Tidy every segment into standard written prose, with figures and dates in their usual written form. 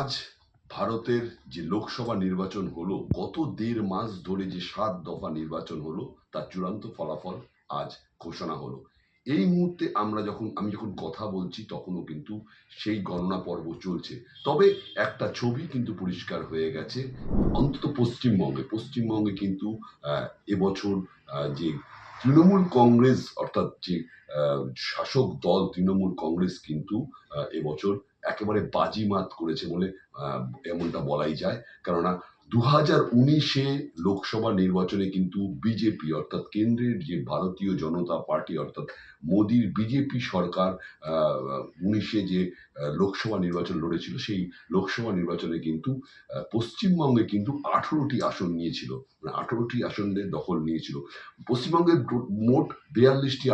আজ ভারতের যে লোকসভা নির্বাচন হলো, গত ১.৫ মাস ধরে যে ৭ দফা নির্বাচন হলো, তার চূড়ান্ত ফলাফল আজ ঘোষণা হলো। এই মুহূর্তে আমি যখন কথা বলছি তখনও কিন্তু সেই গণনা পর্ব চলছে। তবে একটা ছবি কিন্তু পরিষ্কার হয়ে গেছে, অন্তত পশ্চিমবঙ্গে কিন্তু এবছর যে তৃণমূল কংগ্রেস অর্থাৎ যে শাসক দল তৃণমূল কংগ্রেস কিন্তু এবছর একেবারে বাজিমাত করেছে বলে এমনটা বলাই যায়। কেননা ২০১৯-এ লোকসভা নির্বাচনে কিন্তু বিজেপি অর্থাৎ কেন্দ্রের যে ভারতীয় জনতা পার্টি অর্থাৎ মোদির বিজেপি সরকার ১৯-এ যে লোকসভা নির্বাচন লড়েছিল, সেই লোকসভা নির্বাচনে কিন্তু পশ্চিমবঙ্গে কিন্তু ১৮টি আসন নিয়েছিল, মানে ১৮টি আসনের দখল নিয়েছিল। পশ্চিমবঙ্গের মোট ৪২টি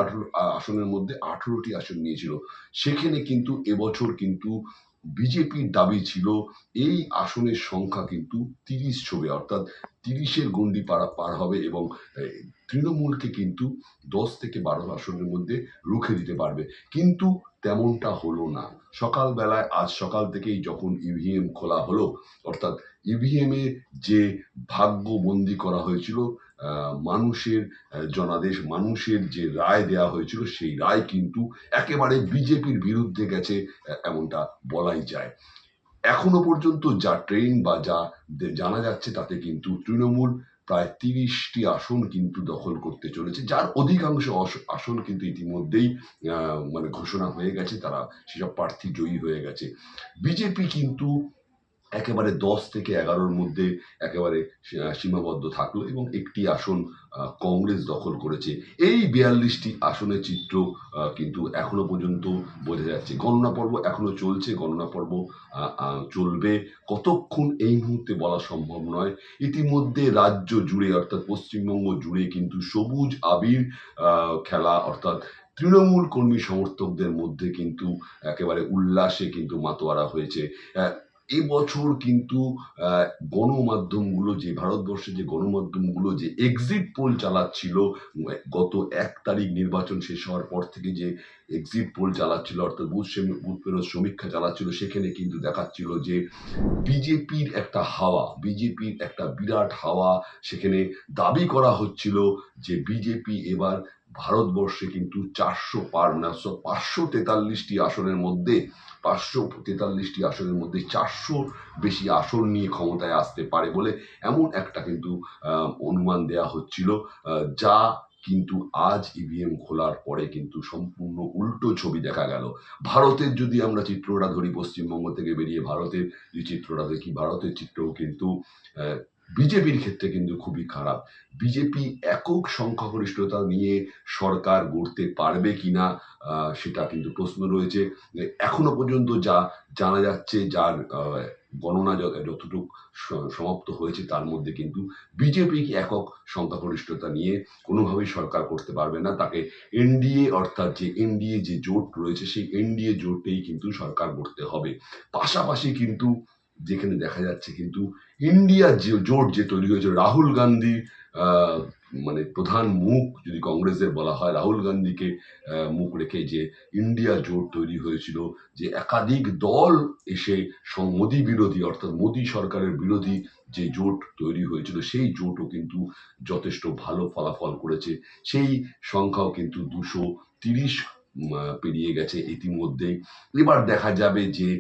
আসনের মধ্যে ১৮টি আসন নিয়েছিল। সেখানে কিন্তু এবছর কিন্তু বিজেপির দাবি ছিল এই আসনের সংখ্যা কিন্তু ৩০ ছবে, অর্থাৎ ৩০-এর গণ্ডি পার হবে এবং তৃণমূলকে কিন্তু ১০ থেকে ১২ আসনের মধ্যে রুখে দিতে পারবে। কিন্তু তেমনটা হলো না। আজ সকাল থেকেই যখন ইভিএম খোলা হলো, অর্থাৎ ইভিএম এ যে ভাগ্যবন্দি করা হয়েছিল, মানুষের জনাদেশ, মানুষের যে রায় দেওয়া হয়েছিল, সেই রায় কিন্তু একেবারে বিজেপির বিরুদ্ধে গেছে, এমনটা বলাই যায়। এখনো পর্যন্ত যা ট্রেন বা যা জানা যাচ্ছে তাতে কিন্তু তৃণমূল প্রায় ৩০টি আসন কিন্তু দখল করতে চলেছে, যার অধিকাংশ আসন কিন্তু ইতিমধ্যেই মানে ঘোষণা হয়ে গেছে, তারা সেসব প্রার্থী জয়ী হয়ে গেছে। বিজেপি কিন্তু একেবারে ১০ থেকে ১১-র মধ্যে একেবারে সীমাবদ্ধ থাকলো এবং একটি আসন কংগ্রেস দখল করেছে। এই ৪২টি আসনের চিত্র কিন্তু এখনো পর্যন্ত বোঝা যাচ্ছে। গণনা পর্ব এখনো চলছে, গণনা পর্ব চলবে কতক্ষণ এই মুহূর্তে বলা সম্ভব নয়। ইতিমধ্যে রাজ্য জুড়ে অর্থাৎ পশ্চিমবঙ্গ জুড়ে কিন্তু সবুজ আবির খেলা, অর্থাৎ তৃণমূল কর্মী সমর্থকদের মধ্যে কিন্তু একেবারে উল্লাসে কিন্তু মাতোয়ারা হয়েছে। এবছর কিন্তু গণমাধ্যমগুলো, যে ভারতবর্ষে যে গণমাধ্যমগুলো যে এক্সিট পোল চালাচ্ছিল, গত ১ তারিখ নির্বাচন শেষ হওয়ার পর থেকে যে এক্সিট পোল চালাচ্ছিল, অর্থাৎ বুথ ফেরত সমীক্ষা চালাচ্ছিল, সেখানে কিন্তু দেখাচ্ছিল যে বিজেপির একটা বিরাট হাওয়া। সেখানে দাবি করা হচ্ছিল যে বিজেপি এবার ভারতবর্ষে কিন্তু ৫৪৩টি আসনের মধ্যে ৪০০ বেশি আসন নিয়ে ক্ষমতায় আসতে পারে বলে এমন একটা কিন্তু অনুমান দেয়া হচ্ছিল, যা কিন্তু আজ ইভিএম খোলার পরে কিন্তু সম্পূর্ণ উল্টো ছবি দেখা গেল। ভারতের যদি আমরা চিত্রটা ধরি, পশ্চিমবঙ্গ থেকে বেরিয়ে ভারতের যে চিত্রটা দেখি, ভারতের চিত্রও কিন্তু বিজেপির ক্ষেত্রে কিন্তু খুবই খারাপ। বিজেপি একক সংখ্যাগরিষ্ঠতা নিয়ে সরকার গড়তে পারবে কিনা সেটা কিন্তু প্রশ্ন রয়েছে। এখনো পর্যন্ত যা জানা যাচ্ছে, যার গণনা যতটুকু সমাপ্ত হয়েছে, তার মধ্যে কিন্তু বিজেপি একক সংখ্যাগরিষ্ঠতা নিয়ে কোনোভাবেই সরকার করতে পারবে না। তাকে এনডিএ অর্থাৎ যে এনডিএ যে জোট রয়েছে, সেই এনডিএ জোটেই কিন্তু সরকার গড়তে হবে। পাশাপাশি কিন্তু যেখানে দেখা যাচ্ছে কিন্তু ইন্ডিয়া যে জোট যে তৈরি হয়েছে, রাহুল গান্ধী মানে প্রধান মুখ যদি কংগ্রেসের বলা হয়, রাহুল গান্ধীকে মুখ রেখে যে ইন্ডিয়া জোট তৈরি হয়েছিল, যে একাধিক দল এসে মোদী বিরোধী অর্থাৎ মোদী সরকারের বিরোধী যে জোট তৈরি হয়েছিল, সেই জোটও কিন্তু যথেষ্ট ভালো ফলাফল করেছে। সেই সংখ্যাও কিন্তু ২৩০ পেরিয়ে গেছে ইতিমধ্যেই। এবার দেখা যাবে যে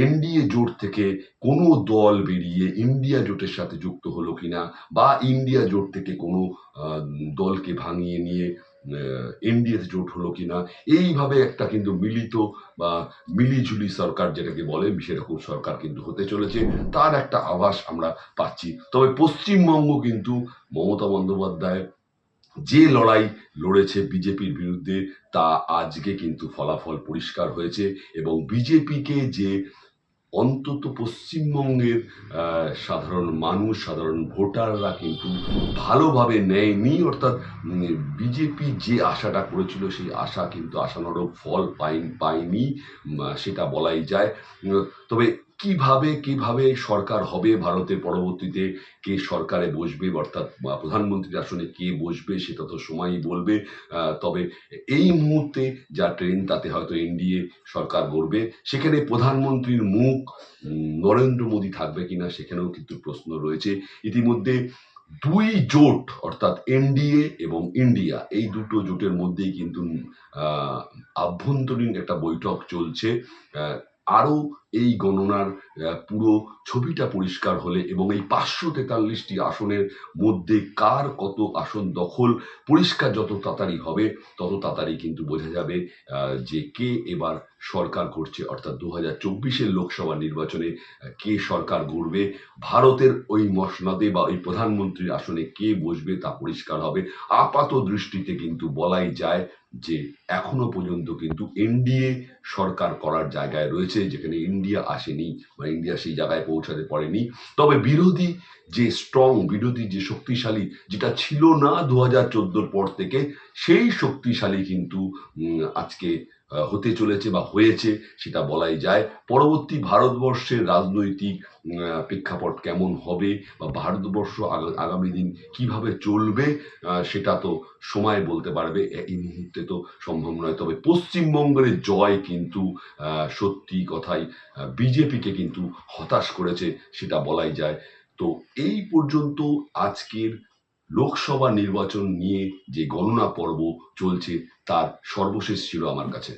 এনডিএ জোট থেকে কোনো দল বেরিয়ে ইন্ডিয়া জোটের সাথে যুক্ত হলো কিনা, বা ইন্ডিয়া জোট থেকে কোনো দলকে ভাঙিয়ে নিয়ে এনডিএতে জোট হলো কিনা। এইভাবে একটা কিন্তু মিলিত বা মিলিঝুলি সরকার যেটাকে বলে, সেরকম সরকার কিন্তু হতে চলেছে, তার একটা আভাস আমরা পাচ্ছি। তবে পশ্চিমবঙ্গ কিন্তু মমতা বন্দ্যোপাধ্যায় যে লড়াই লড়েছে বিজেপির বিরুদ্ধে, তা আজকে কিন্তু ফলাফল পরিষ্কার হয়েছে এবং বিজেপিকে যে অন্তত পশ্চিমবঙ্গের সাধারণ মানুষ, সাধারণ ভোটাররা কিন্তু ভালোভাবে নেয়নি, অর্থাৎ বিজেপি যে আশাটা করেছিল সেই আশা কিন্তু আশানুরূপ ফল পায়নি, সেটা বলাই যায়। তবে কিভাবে কিভাবে সরকার হবে ভারতের পরবর্তীতে, কে সরকারে বসবে অর্থাৎ প্রধানমন্ত্রীর আসনে কে বসবে সেটা তো সময়ই বলবে। তবে এই মুহূর্তে যা ট্রেন্ড তাতে হয়তো এনডিএ সরকার গড়বে। সেখানে প্রধানমন্ত্রীর মুখ নরেন্দ্র মোদী থাকবে কিনা সেখানেও কিন্তু প্রশ্ন রয়েছে। ইতিমধ্যে দুই জোট অর্থাৎ এনডিএ এবং ইন্ডিয়া এই দুটো জোটের মধ্যেই কিন্তু আভ্যন্তরীণ একটা বৈঠক চলছে। আরো এই গণনার পুরো ছবিটা পরিষ্কার হলে এবং এই 543টি আসনের মধ্যে কার কত আসন দখল পরিষ্কার যত তাড়াতাড়ি হবে তত তাড়াতাড়ি কিন্তু বোঝা যাবে যে কে এবার সরকার করছে, অর্থাৎ 2024-এর লোকসভা নির্বাচনে কে সরকার গড়বে। ভারতের ওই মসনদে বা ওই প্রধানমন্ত্রীর আসনে কে বসবে তা পরিষ্কার হবে। আপাত দৃষ্টিতে কিন্তু বলাই যায় যে এখনো পর্যন্ত কিন্তু এনডিএ সরকার করার জায়গায় রয়েছে, যেখানে ইন্ডিয়া আসেনি বা ইন্ডিয়া সেই জায়গায় পৌঁছাতে পারেনি। তবে বিরোধী যে স্ট্রং, বিরোধী যে শক্তিশালী, যেটা ছিল না 2014-র পর থেকে, সেই শক্তিশালী কিন্তু আজকে হতে চলেছে বা হয়েছে সেটা বলাই যায়। পরবর্তী ভারতবর্ষের রাজনৈতিক প্রেক্ষাপট কেমন হবে বা ভারতবর্ষ আগামী দিন কিভাবে চলবে সেটা তো সময় বলতে পারবে, এই মুহূর্তে তো সম্ভব নয়। তবে পশ্চিমবঙ্গের জয় কিন্তু সত্যি কথাই বিজেপিকে কিন্তু হতাশ করেছে সেটা বলাই যায়। তো এই পর্যন্ত আজকের লোকসভা নির্বাচন নিয়ে যে গণনা পর্ব চলছে তার সর্বশেষ ছিল আমার কাছে।